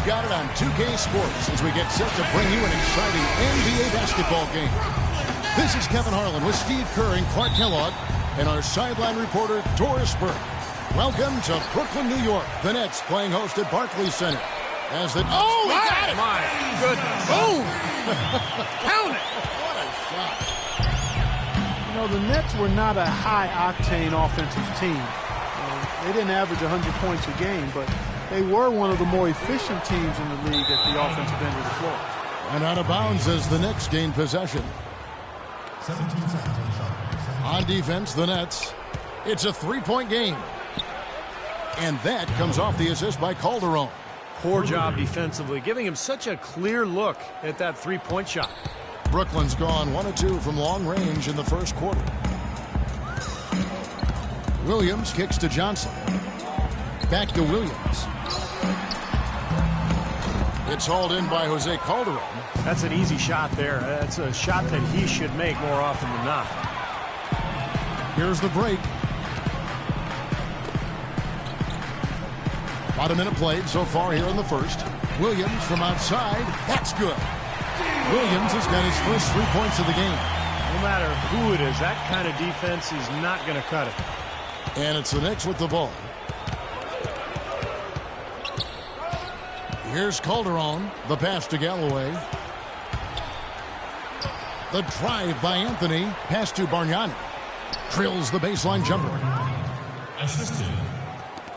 got it on 2K Sports as we get set to bring you an exciting NBA basketball game. This is Kevin Harlan with Steve Kerr and Clark Kellogg and our sideline reporter, Doris Burke. Welcome to Brooklyn, New York. The Nets playing host at Barclays Center. As the... Oh, he got it! My goodness. Boom! Count it! What a shot. You know, the Nets were not a high-octane offensive team. They didn't average 100 points a game, but they were one of the more efficient teams in the league at the offensive end of the floor. And out of bounds as the Knicks gain possession. 17 seconds on the shot. On defense, the Nets. It's a three-point game. And that comes off the assist by Calderon. Poor job defensively, giving him such a clear look at that three-point shot. Brooklyn's gone 1 of 2 from long range in the first quarter. Williams kicks to Johnson. Back to Williams. It's hauled in by Jose Calderon. That's an easy shot there. That's a shot that he should make more often than not. Here's the break. About a minute played so far here in the first. Williams from outside. That's good. Williams has got his first 3 points of the game. No matter who it is, that kind of defense is not going to cut it. And it's the Knicks with the ball. Here's Calderon. The pass to Galloway. The drive by Anthony. Pass to Bargnani. Drills the baseline jumper. Assisted.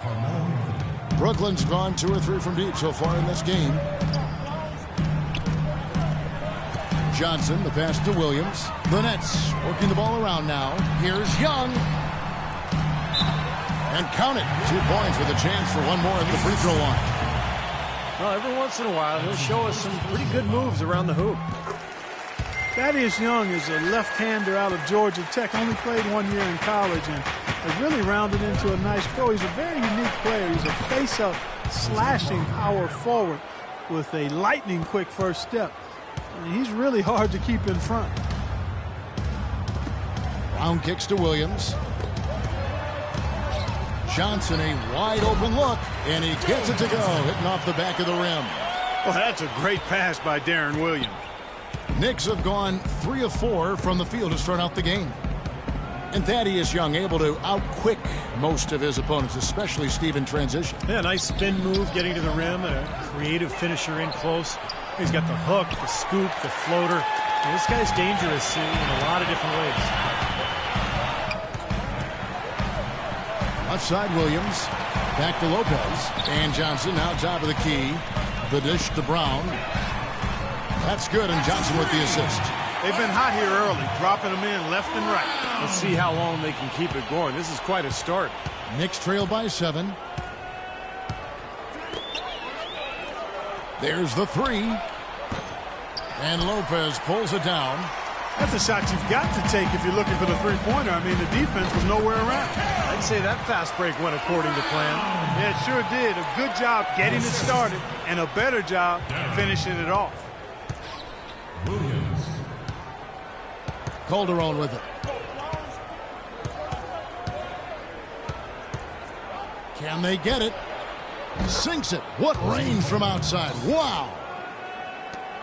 Carmelo Anthony. Brooklyn's gone 2 or 3 from deep so far in this game. Johnson, the pass to Williams. The Nets working the ball around now. Here's Young. And count it. 2 points with a chance for one more at the free throw line. Well, every once in a while, he'll show us some pretty good moves around the hoop. Thaddeus Young is a left-hander out of Georgia Tech. Only played 1 year in college and has really rounded into a nice pro. He's a very unique player. He's a face-up, slashing power forward with a lightning-quick first step. And he's really hard to keep in front. Brown kicks to Williams. Johnson, a wide-open look, and he gets it to go, hitting off the back of the rim. Well, that's a great pass by Darren Williams. Knicks have gone 3 of 4 from the field to start out the game. And Thaddeus Young able to out-quick most of his opponents, especially Steve in transition. Yeah, nice spin move getting to the rim, a creative finisher in close. He's got the hook, the scoop, the floater. And this guy's dangerous in a lot of different ways. Left side, Williams. Back to Lopez. And Johnson now top of the key. The dish to Brown. That's good, and Johnson with the assist. They've been hot here early, dropping them in left and right. Let's see how long they can keep it going. This is quite a start. Knicks trail by 7. There's the 3. And Lopez pulls it down. That's a shot you've got to take if you're looking for the three-pointer. I mean, the defense was nowhere around. I'd say that fast break went according to plan. Yeah, it sure did. A good job getting it started and a better job finishing it off. Williams. Calderon with it. Can they get it? Sinks it. What range from outside. Wow.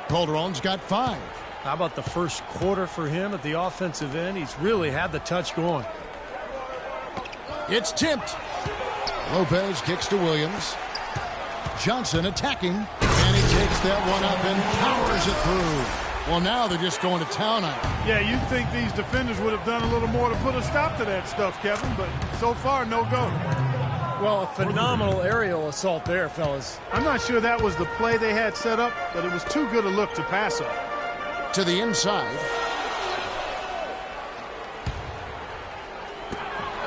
Calderon's got 5. How about the first quarter for him at the offensive end? He's really had the touch going. It's tipped. Lopez kicks to Williams. Johnson attacking. And he takes that one up and powers it through. Well, now they're just going to town on it. Yeah, you'd think these defenders would have done a little more to put a stop to that stuff, Kevin, but so far, no go. Well, a phenomenal aerial assault there, fellas. I'm not sure that was the play they had set up, but it was too good a look to pass on. To the inside.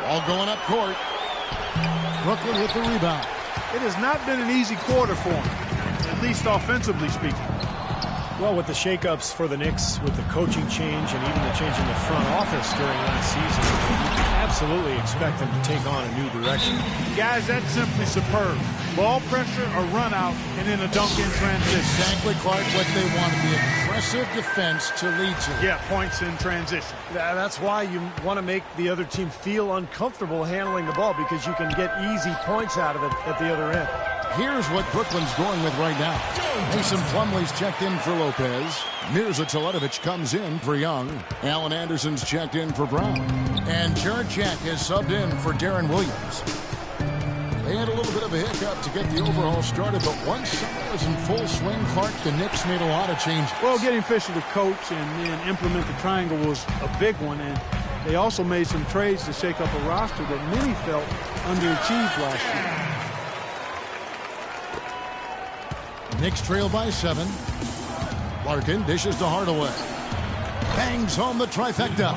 All going up court. Brooklyn with the rebound. It has not been an easy quarter for them, at least offensively speaking. Well, with the shakeups for the Knicks, with the coaching change and even the change in the front office during last season, you can absolutely expect them to take on a new direction. Guys, that's simply superb. Ball pressure, a run out, and then a dunk in transition. Exactly, Clark, what they want, the aggressive defense to lead to. Yeah, points in transition. That's why you want to make the other team feel uncomfortable handling the ball, because you can get easy points out of it at the other end. Here's what Brooklyn's going with right now. Mason Plumlee's checked in for Lopez. Mirza Teletovic comes in for Young. Alan Anderson's checked in for Brown. And Jarrett Jack is subbed in for Darren Williams. They had a little bit of a hiccup to get the overhaul started, but once summer was in full swing, Clark, the Knicks made a lot of changes. Well, getting Fisher to coach and then implement the triangle was a big one, and they also made some trades to shake up a roster that many felt underachieved last year. Knicks trail by 7. Larkin dishes to Hardaway. Bangs home the trifecta.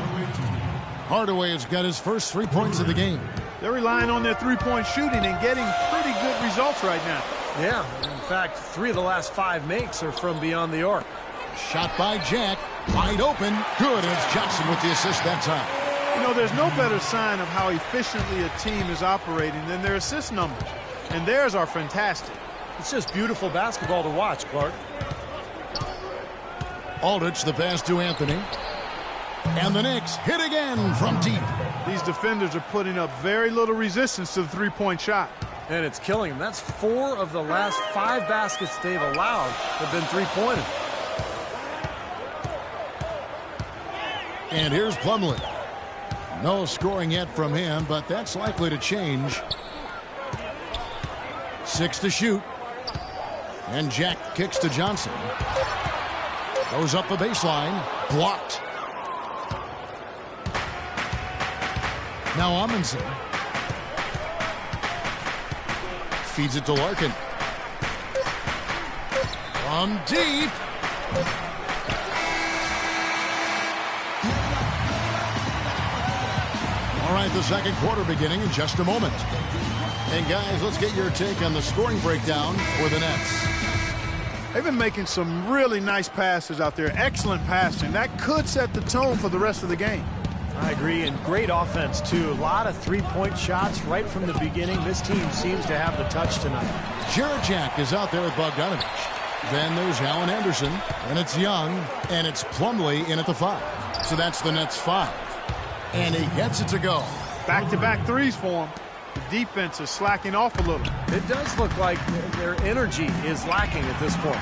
Hardaway has got his first 3 points of the game. They're relying on their three-point shooting and getting pretty good results right now. Yeah, in fact, 3 of the last 5 makes are from beyond the arc. Shot by Jack. Wide open. Good. And it's Johnson with the assist that time. You know, there's no better sign of how efficiently a team is operating than their assist numbers. And theirs are fantastic. It's just beautiful basketball to watch, Clark. Aldridge the pass to Anthony. And the Knicks hit again from deep. These defenders are putting up very little resistance to the three-point shot. And it's killing them. That's 4 of the last 5 baskets they've allowed have been three-pointed. And here's Plumlee. No scoring yet from him, but that's likely to change. 6 to shoot. And Jack kicks to Johnson. Goes up the baseline. Blocked. Now Amundsen. Feeds it to Larkin. From deep. All right, the second quarter beginning in just a moment. And guys, let's get your take on the scoring breakdown for the Nets. They've been making some really nice passes out there. Excellent passing. That could set the tone for the rest of the game. I agree, and great offense, too. A lot of three-point shots right from the beginning. This team seems to have the touch tonight. Jarrett Jack is out there with Bogdanovich. Then there's Alan Anderson, and it's Young, and it's Plumlee in at the 5. So that's the Nets' 5. And he gets it to go. Back-to-back threes for him. The defense is slacking off a little. It does look like their energy is lacking at this point.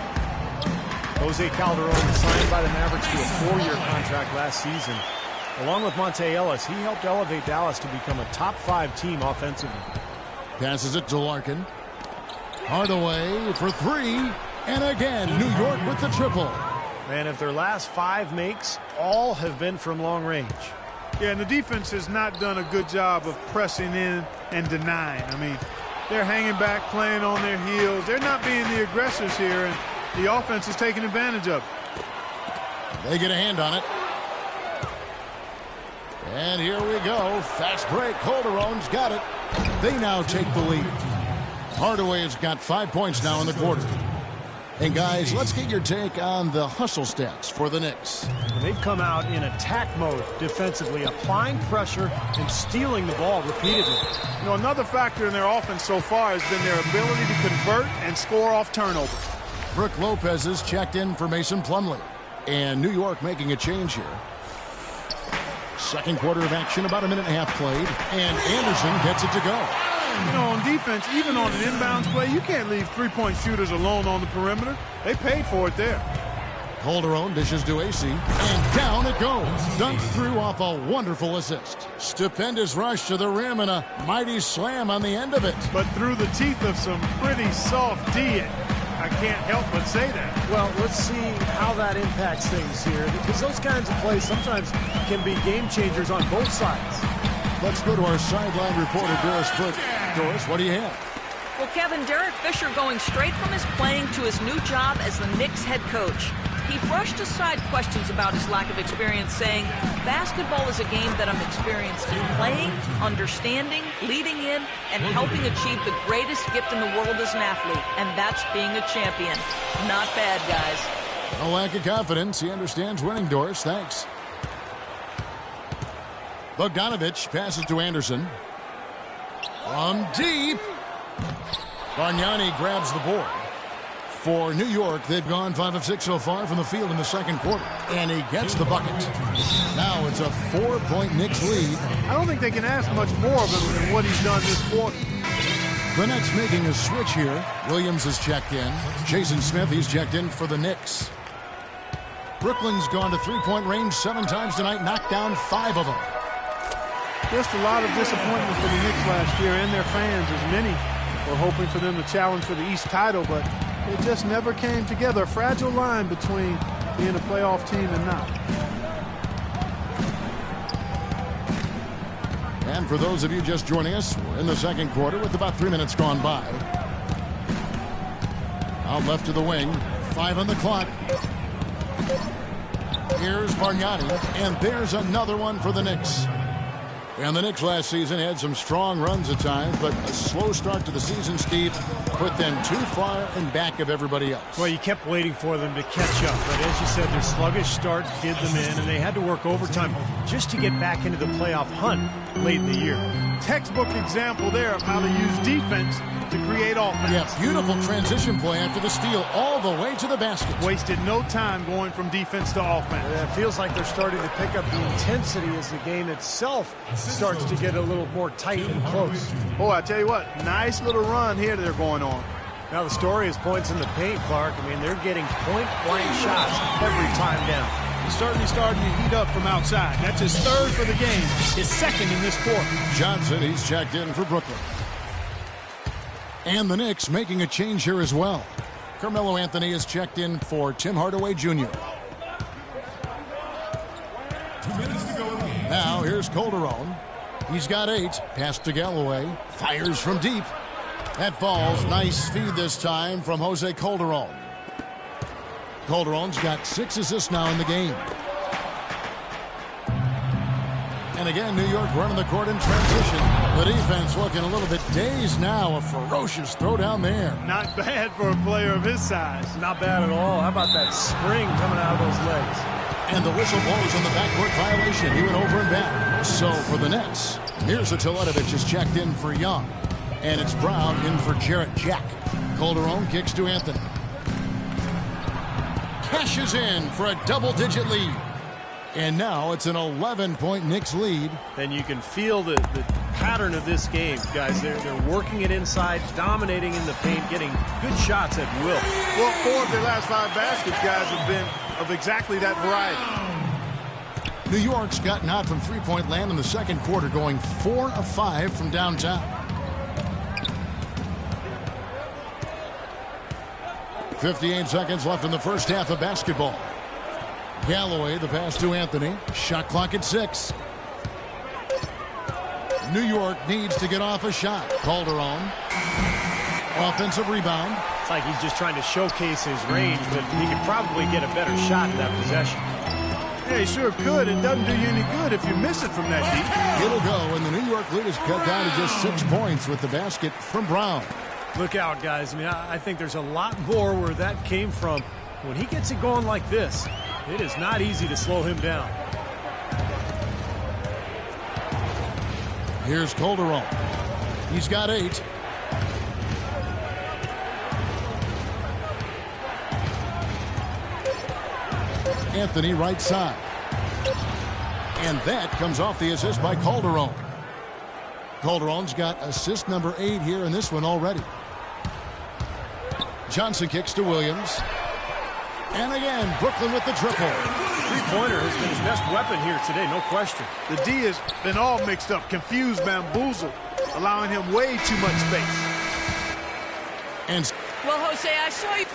Jose Calderon signed by the Mavericks to a 4-year contract last season. Along with Monte Ellis, he helped elevate Dallas to become a top-5 team offensively. Passes it to Larkin. Hardaway for 3. And again, New York with the triple. And if their last 5 makes, all have been from long range. Yeah, and the defense has not done a good job of pressing in and denying. I mean, they're hanging back, playing on their heels. They're not being the aggressors here, and the offense is taking advantage of it. They get a hand on it. And here we go. Fast break. Calderon's got it. They now take the lead. Hardaway has got 5 points now in the quarter. And guys, let's get your take on the hustle stats for the Knicks. They've come out in attack mode defensively, applying pressure and stealing the ball repeatedly. You know, another factor in their offense so far has been their ability to convert and score off turnovers. Brook Lopez is checked in for Mason Plumlee. And New York making a change here. Second quarter of action, about a minute and a half played. And Anderson gets it to go. You know, on defense, even on an inbounds play, you can't leave three-point shooters alone on the perimeter. They paid for it there. Calderon dishes to AC, and down it goes. Dunked through off a wonderful assist. Stupendous rush to the rim and a mighty slam on the end of it. But through the teeth of some pretty soft D. I can't help but say that. Well, let's see how that impacts things here, because those kinds of plays sometimes can be game changers on both sides. Let's go to our sideline reporter, Doris Burke. Doris, what do you have? Well, Kevin, Derek Fisher going straight from his playing to his new job as the Knicks head coach. He brushed aside questions about his lack of experience, saying, basketball is a game that I'm experienced in playing, understanding, leading in, and helping achieve the greatest gift in the world as an athlete, and that's being a champion. Not bad, guys. No lack of confidence. He understands winning, Doris. Thanks. Bogdanovich passes to Anderson. From deep. Bargnani grabs the board. For New York, they've gone 5 of 6 so far from the field in the second quarter. And he gets the bucket. Now it's a 4-point Knicks lead. I don't think they can ask much more of him than what he's done this quarter. The Nets making a switch here. Williams is checked in. Jason Smith, he's checked in for the Knicks. Brooklyn's gone to three-point range 7 times tonight, knocked down 5 of them. Just a lot of disappointment for the Knicks last year and their fans, as many were hoping for them to challenge for the East title, but it just never came together. A fragile line between being a playoff team and not. And for those of you just joining us, we're in the second quarter with about 3 minutes gone by. Out left to the wing, 5 on the clock. Here's Bargnani, and there's another one for the Knicks. And the Knicks last season had some strong runs at times, but a slow start to the season, Steve, put them too far in back of everybody else. Well, you kept waiting for them to catch up, but as you said, their sluggish start did them in, and they had to work overtime just to get back into the playoff hunt late in the year. Textbook example there of how to use defense to create offense. Yeah, beautiful transition play after the steal all the way to the basket. Wasted no time going from defense to offense. Yeah, it feels like they're starting to pick up the intensity as the game itself starts to get a little more tight and close. Oh, I tell you what, nice little run here they're going on. Now the story is points in the paint, Clark. I mean, they're getting point-blank shots every time down. He's certainly starting to heat up from outside. That's his 3rd for the game, his 2nd in this quarter. Johnson, he's checked in for Brooklyn. And the Knicks making a change here as well. Carmelo Anthony is checked in for Tim Hardaway Jr. 2 minutes to go in the game. Now here's Calderon. He's got 8. Pass to Galloway. Fires from deep. That falls. Nice feed this time from Jose Calderon. Calderon's got 6 assists now in the game. And again, New York running the court in transition. The defense looking a little bit dazed now. A ferocious throw down there. Not bad for a player of his size. Not bad at all. How about that spring coming out of those legs? And the whistle blows on the backcourt violation. He went over and back. So for the Nets, Mirza Teletovic is checked in for Young. And it's Brown in for Jarrett Jack. Calderon kicks to Anthony. Cashes in for a double-digit lead. And now it's an 11-point Knicks lead. And you can feel the pattern of this game, guys. They're working it inside, dominating in the paint, getting good shots at will. Well, 4 of their last 5 baskets, guys, have been of exactly that variety. New York's gotten out from three-point land in the second quarter, going 4 of 5 from downtown. 58 seconds left in the first half of basketball. Galloway, the pass to Anthony. Shot clock at 6. New York needs to get off a shot. Calderon. Offensive rebound. It's like he's just trying to showcase his range, but he could probably get a better shot in that possession. Yeah, he sure could. It doesn't do you any good if you miss it from that deep. It'll go, and the New York lead is cut down to just 6 points with the basket from Brown. Look out, guys. I mean, I think there's a lot more where that came from. When he gets it going like this, it is not easy to slow him down. Here's Calderon. He's got 8. Anthony right side. And that comes off the assist by Calderon. Calderon's got assist number 8 here in this one already. Johnson kicks to Williams. And again, Brooklyn with the triple. Three-pointer has been his best weapon here today, no question. The D has been all mixed up, confused, bamboozled, allowing him way too much space. And Well, Jose, I saw you.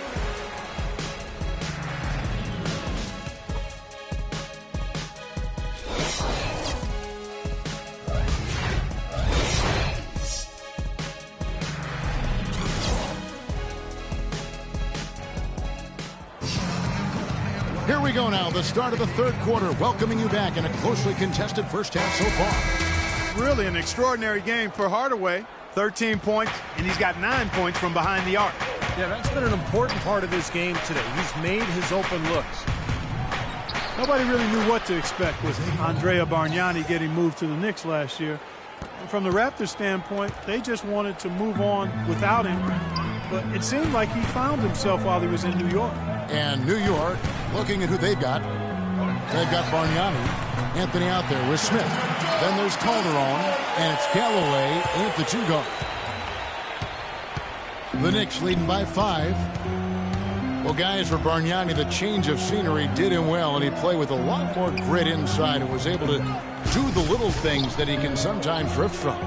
here we go now, the start of the third quarter, welcoming you back in a closely contested first half so far. Really an extraordinary game for Hardaway. 13 points, and he's got 9 points from behind the arc. Yeah, that's been an important part of his game today. He's made his open looks. Nobody really knew what to expect with Andrea Bargnani getting moved to the Knicks last year. From the Raptors standpoint, they just wanted to move on without him. But it seemed like he found himself while he was in New York. And New York, looking at who they've got Bargnani, Anthony out there with Smith. Then there's Calderon, and it's Galloway at the 2 guard. The Knicks leading by 5. Well, guys, for Bargnani, the change of scenery did him well, and he played with a lot more grit inside and was able to do the little things that he can sometimes drift from.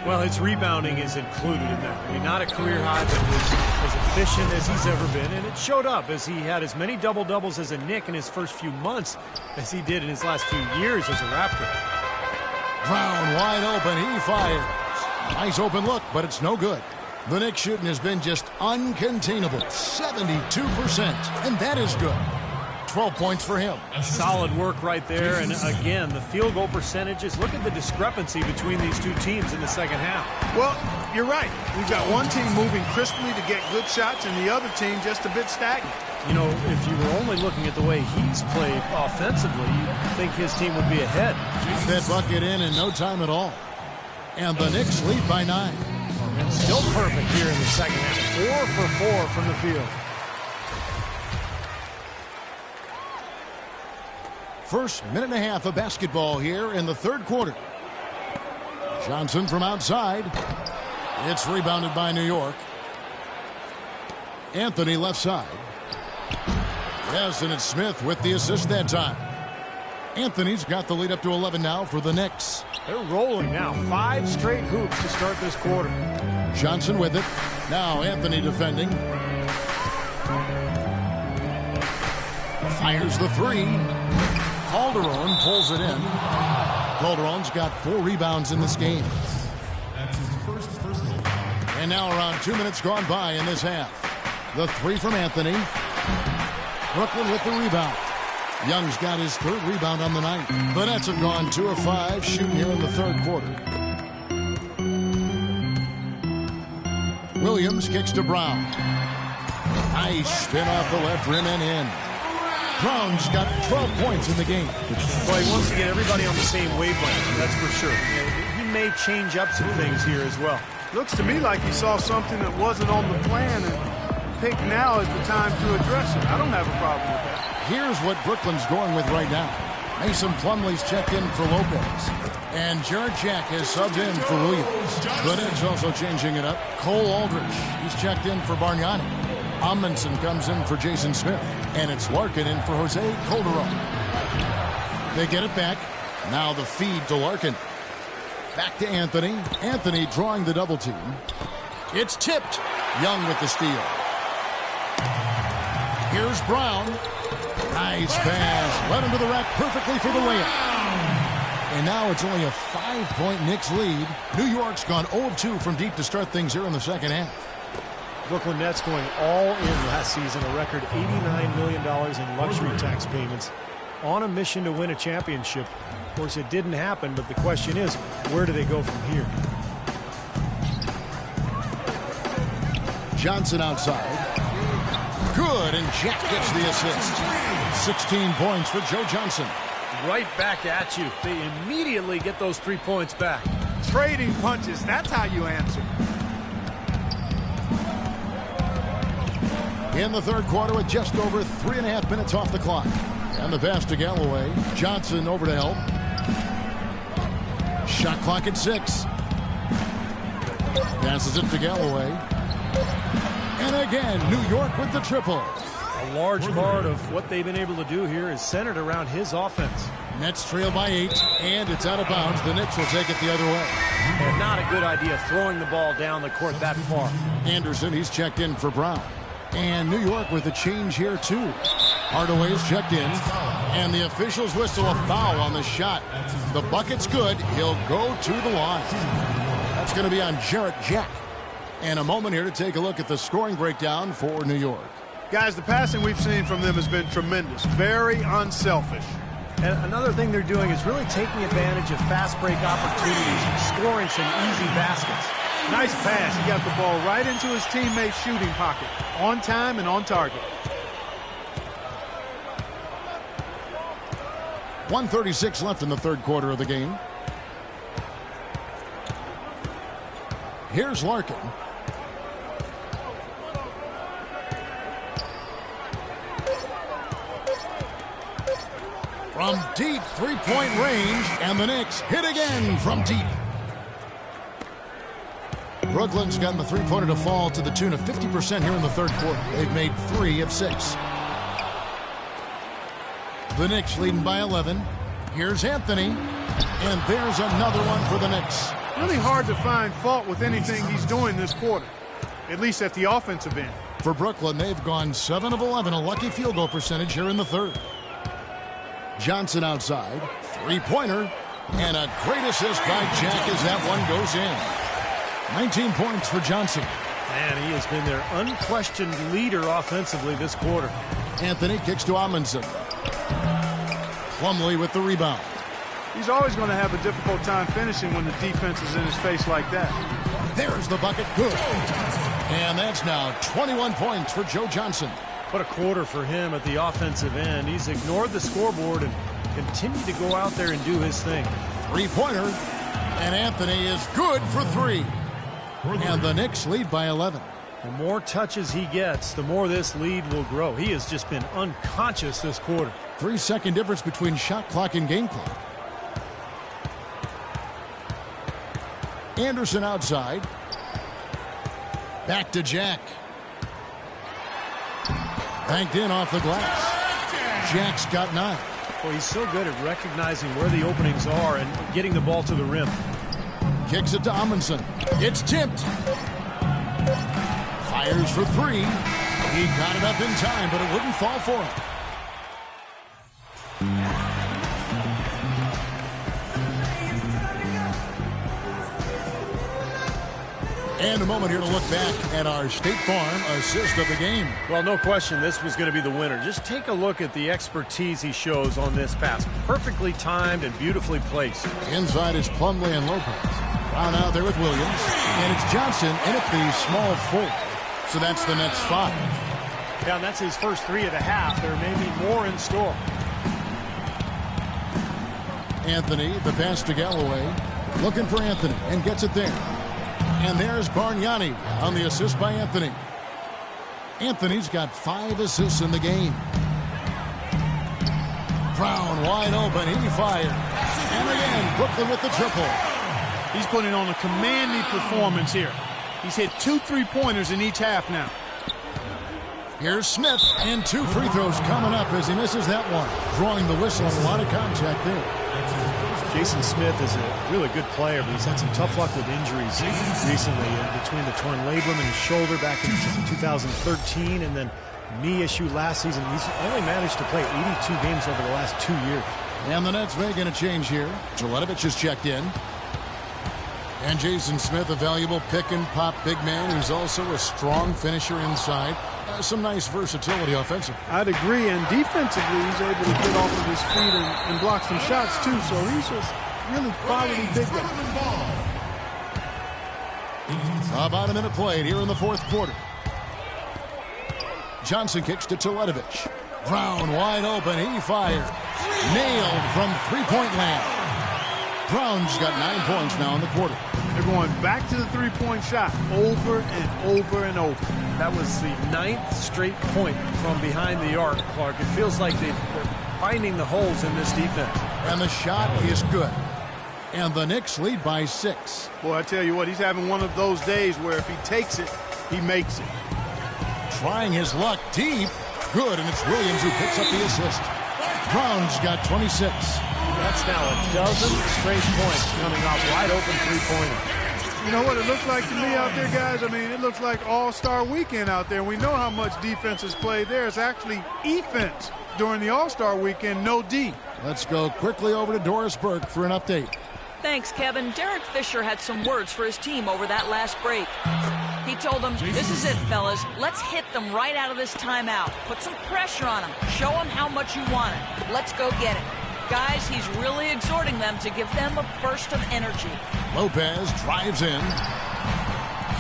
Well, his rebounding is included in that. I mean, not a career high, but was as efficient as he's ever been, and it showed up as he had as many double-doubles as a Knick in his first few months as he did in his last few years as a Raptor. Brown wide open, he fires. Nice open look, but it's no good. The Knicks shooting has been just uncontainable, 72%, and that is good. 12 points for him. Solid work right there, and again, the field goal percentages. Look at the discrepancy between these two teams in the second half. Well, you're right. We've got one team moving crisply to get good shots, and the other team just a bit stagnant. You know, if you were only looking at the way he's played offensively, you'd think his team would be ahead. That bucket in no time at all. And the Knicks lead by 9. And still perfect here in the second half. 4 for 4 from the field. First minute and a half of basketball here in the third quarter. Johnson from outside. It's rebounded by New York. Anthony left side. Yes, and it's Smith with the assist that time. Anthony's got the lead up to 11 now for the Knicks. They're rolling now. 5 straight hoops to start this quarter. Johnson with it. Now Anthony defending. Fires the 3. Calderon pulls it in. Calderon's got 4 rebounds in this game. That's his first personal. And now around 2 minutes gone by in this half. The 3 from Anthony. Brooklyn with the rebound. Young's got his 3rd rebound on the night. The Nets have gone 2 of 5 shooting here in the third quarter. Williams kicks to Brown. Nice spin off the left rim and in. Brown's got 12 points in the game. Well, he wants to get everybody on the same wavelength, that's for sure. He may change up some things here as well. Looks to me like he saw something that wasn't on the plan and picked now as the time to address it. I don't have a problem with that. Here's what Brooklyn's going with right now. Mason Plumlee's checked in for Lopez. And Jarrett Jack has subbed in for Williams. The Nets also changing it up. Cole Aldrich, he's checked in for Bargnani. Amundsen comes in for Jason Smith. And it's Larkin in for Jose Calderon. They get it back. Now the feed to Larkin. Back to Anthony. Anthony drawing the double team. It's tipped. Young with the steal. Here's Brown. Nice pass. Led him to the rack perfectly for the layup. And now it's only a 5-point Knicks lead. New York's gone 0 of 2 from deep to start things here in the second half. Brooklyn Nets going all in last season, a record $89 million in luxury tax payments, on a mission to win a championship. Of course, it didn't happen, but the question is, where do they go from here? Johnson outside. Good, and Jack gets the assist. 16 points for Joe Johnson. Right back at you. They immediately get those 3 points back. Trading punches, that's how you answer. In the third quarter with just over 3.5 minutes off the clock. And the pass to Galloway. Johnson over to help. Shot clock at 6. Passes it to Galloway. And again, New York with the triple. A large part of what they've been able to do here is centered around his offense. Nets trail by 8, and it's out of bounds. The Knicks will take it the other way. And not a good idea throwing the ball down the court that far. Anderson, he's checked in for Brown. And New York with a change here, too. Hardaway is checked in. And the officials whistle a foul on the shot. The bucket's good. He'll go to the line. That's going to be on Jarrett Jack. And a moment here to take a look at the scoring breakdown for New York. Guys, the passing we've seen from them has been tremendous. Very unselfish. And another thing they're doing is really taking advantage of fast break opportunities and scoring some easy baskets. Nice pass. He got the ball right into his teammate's shooting pocket. On time and on target. 1:36 left in the third quarter of the game. Here's Larkin. From deep three-point range, and the Knicks hit again from deep. Brooklyn's gotten the three-pointer to fall to the tune of 50% here in the third quarter. They've made 3 of 6. The Knicks leading by 11. Here's Anthony. And there's another one for the Knicks. Really hard to find fault with anything he's doing this quarter, at least at the offensive end. For Brooklyn, they've gone 7 of 11, a lucky field goal percentage here in the third. Johnson outside. Three-pointer. And a great assist by Jack as that one goes in. 19 points for Johnson. And he has been their unquestioned leader offensively this quarter. Anthony kicks to Amundsen. Plumlee with the rebound. He's always going to have a difficult time finishing when the defense is in his face like that. There's the bucket. Good. And that's now 21 points for Joe Johnson. What a quarter for him at the offensive end. He's ignored the scoreboard and continued to go out there and do his thing. Three-pointer. And Anthony is good for 3. And the Knicks lead by 11. The more touches he gets, the more this lead will grow. He has just been unconscious this quarter. 3-second difference between shot clock and game clock. Anderson outside. Back to Jack. Banked in off the glass. Jack's got 9. Well, he's so good at recognizing where the openings are and getting the ball to the rim. Kicks it to Amundsen. It's tipped. Fires for 3. He got it up in time, but it wouldn't fall for him. And a moment here to look back at our State Farm assist of the game. Well, no question this was going to be the winner. Just take a look at the expertise he shows on this pass. Perfectly timed and beautifully placed. Inside is Plumlee and Lopez. Brown out there with Williams. And it's Johnson in at the small 4. So that's the Nets 5. Yeah, and that's his first 3 of the half. There may be more in store. Anthony, the pass to Galloway. Looking for Anthony and gets it there. And there's Bargnani on the assist by Anthony. Anthony's got 5 assists in the game. Brown wide open. He fired. And again, Brooklyn with the triple. He's putting on a commanding performance here. He's hit 2 3-pointers in each half now. Here's Smith, and 2 free throws coming up as he misses that one. Drawing the whistle, a lot of contact there. Jason Smith is a really good player, but he's had some tough luck with injuries recently between the torn labrum in his shoulder back in 2013 and then knee issue last season. He's only managed to play 82 games over the last 2 years. And the Nets making a change here. Jelitovich is checked in. And Jason Smith, a valuable pick-and-pop big man who's also a strong finisher inside. Some nice versatility offensively. I'd agree, and defensively, he's able to get off of his feet and block some shots, too. So he's just really quality big guy. About a minute played here in the fourth quarter. Johnson kicks to Jelitovich. Brown wide open. He fired. Nailed from three-point land. Brown's got 9 points now in the quarter. They're going back to the three-point shot over and over and over. That was the 9th straight point from behind the arc, Clark. It feels like they're finding the holes in this defense. And the shot is good. And the Knicks lead by 6. Boy, I tell you what, he's having one of those days where if he takes it, he makes it. Trying his luck deep. Good, and it's Williams who picks up the assist. Brown's got 26. That's now a dozen straight points coming off wide open three-pointer. You know what it looks like to me out there, guys? I mean, it looks like All-Star Weekend out there. We know how much defense is played there. It's actually offense during the All-Star Weekend, no D. Let's go quickly over to Doris Burke for an update. Thanks, Kevin. Derek Fisher had some words for his team over that last break. He told them, this is it, fellas. Let's hit them right out of this timeout. Put some pressure on them. Show them how much you want it. Let's go get it. Guys, he's really exhorting them to give them a burst of energy. Lopez drives in.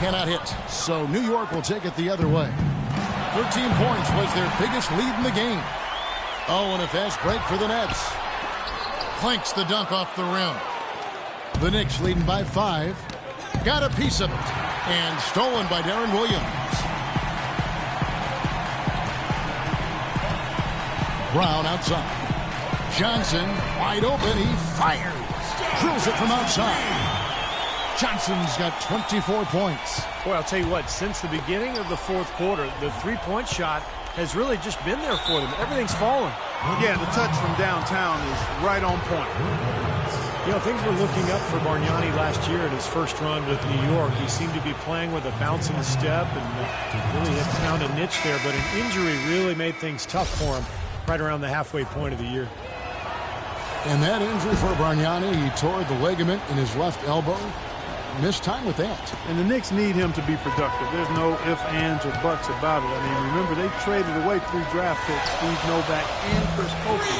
Cannot hit. So New York will take it the other way. 13 points was their biggest lead in the game. Oh, and a fast break for the Nets. Clinks the dunk off the rim. The Knicks leading by 5. Got a piece of it. And stolen by Darren Williams. Brown outside. Johnson wide open. He fires. Drills it from outside. Johnson's got 24 points. Boy, I'll tell you what, since the beginning of the fourth quarter, the three-point shot has really just been there for them. Everything's fallen. Yeah, the touch from downtown is right on point. You know, things were looking up for Bargnani last year in his first run with New York. He seemed to be playing with a bounce in the step and really had found a niche there, but an injury really made things tough for him right around the halfway point of the year. And that injury for Bargnani, he tore the ligament in his left elbow. Missed time with that. And the Knicks need him to be productive. There's no ifs, ands, or buts about it. I mean, remember, they traded away 3 draft picks, Steve Novak and Chris Kofic.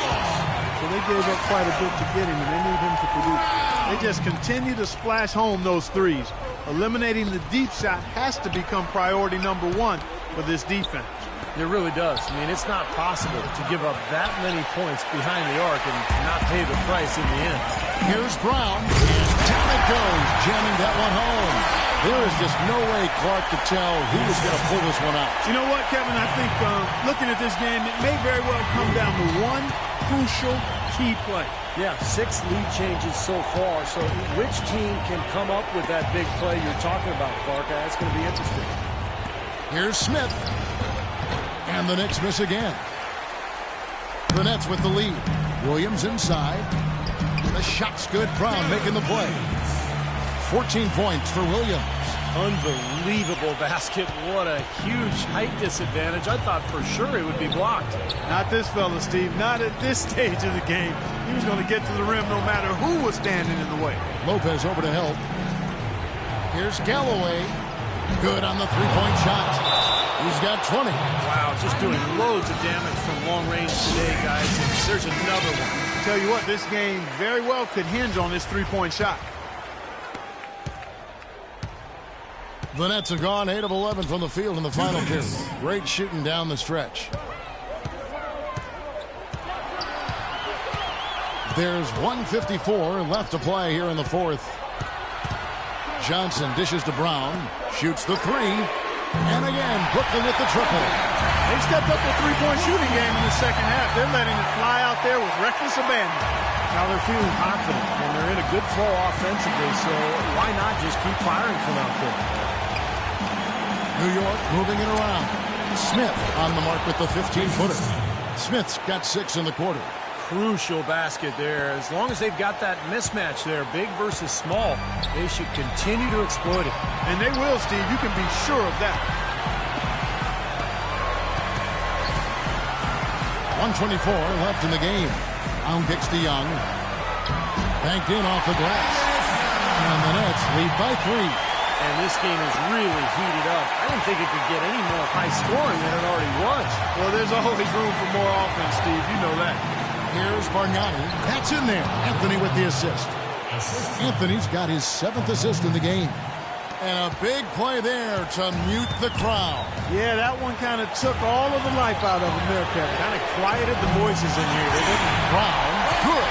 So they gave up quite a bit to get him, and they need him to produce. They just continue to splash home those threes. Eliminating the deep shot has to become priority number 1 for this defense. It really does. I mean, it's not possible to give up that many points behind the arc and not pay the price in the end. Here's Brown, and down it goes, jamming that one home. There is just no way Clark could tell who was going to pull this one out. You know what, Kevin? I think looking at this game, it may very well come down to one crucial key play. Yeah, 6 lead changes so far. So which team can come up with that big play you're talking about, Clark? That's going to be interesting. Here's Smith. And the Knicks miss again. The Nets with the lead. Williams inside. The shot's good. Brown making the play. 14 points for Williams. Unbelievable basket. What a huge height disadvantage. I thought for sure it would be blocked. Not this fella, Steve. Not at this stage of the game. He was going to get to the rim no matter who was standing in the way. Lopez over to help. Here's Galloway. Good on the three-point shot. He's got 20. Wow, just doing loads of damage from long range today, guys. And there's another one. Tell you what, this game very well could hinge on this three-point shot. The Nets have gone 8 of 11 from the field in the final period. Great shooting down the stretch. There's 1:54 left to play here in the fourth. Johnson dishes to Brown. Shoots the three. And again, Brooklyn with the triple. They've stepped up their three-point shooting game in the second half. They're letting it fly out there with reckless abandon. Now they're feeling confident, and they're in a good flow offensively, so why not just keep firing from out there? New York moving it around. Smith on the mark with the 15-footer. Smith's got 6 in the quarter. Crucial basket there. As long as they've got that mismatch there, big versus small, they should continue to exploit it. And they will, Steve. You can be sure of that. 1:24 left in the game. Brown kicks to Young. Banked in off the glass. And the Nets lead by 3. And this game is really heated up. I didn't think it could get any more high scoring than it already was. Well, there's always room for more offense, Steve. You know that. Here's Bargnani. That's in there. Anthony with the assist. Anthony's got his 7th assist in the game. And a big play there to mute the crowd. Yeah, that one kind of took all of the life out of America. Kind of quieted the voices in here. They didn't. Brown, good.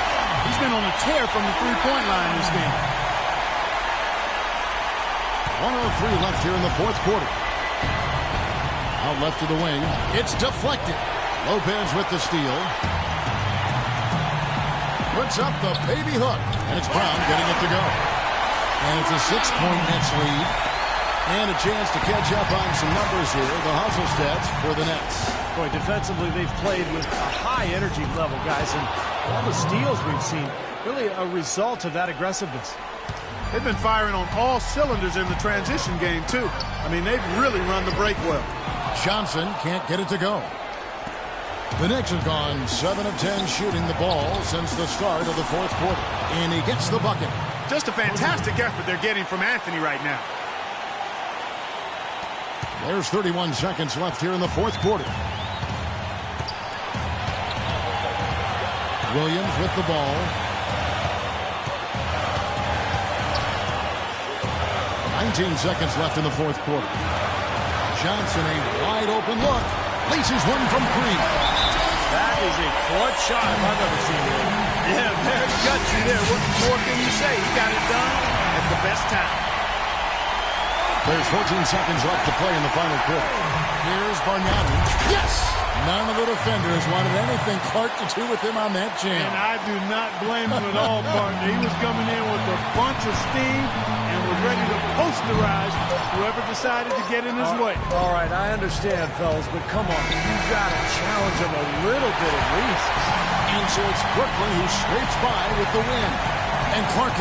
He's been on a tear from the three-point line this game. 1:03 left here in the fourth quarter. Out left to the wing. It's deflected. Lopez with the steal. Puts up the baby hook. And it's Brown getting it to go. And it's a 6-point Nets lead. And a chance to catch up on some numbers here. The hustle stats for the Nets. Boy, defensively, they've played with a high energy level, guys. And all the steals we've seen, really a result of that aggressiveness. They've been firing on all cylinders in the transition game, too. I mean, they've really run the break well. Johnson can't get it to go. The Knicks have gone 7 of 10 shooting the ball since the start of the fourth quarter. And he gets the bucket. Just a fantastic effort they're getting from Anthony right now. There's 31 seconds left here in the fourth quarter. Williams with the ball. 19 seconds left in the fourth quarter. Johnson, a wide open look. Laces one from 3. That is a clutch shot if I've ever seen it. Yeah, very gutsy there. What more can you say? He got it done at the best time. There's 14 seconds left to play in the final quarter. Here's Bargnani. Yes! None of the defenders wanted anything Clark to do with him on that jam. And I do not blame him at all, partner. He was coming in with a bunch of steam and was ready to posterize whoever decided to get in his way. All right, I understand, fellas, but come on. You've got to challenge him a little bit at least. And so it's Brooklyn who scrapes by with the win. And Clark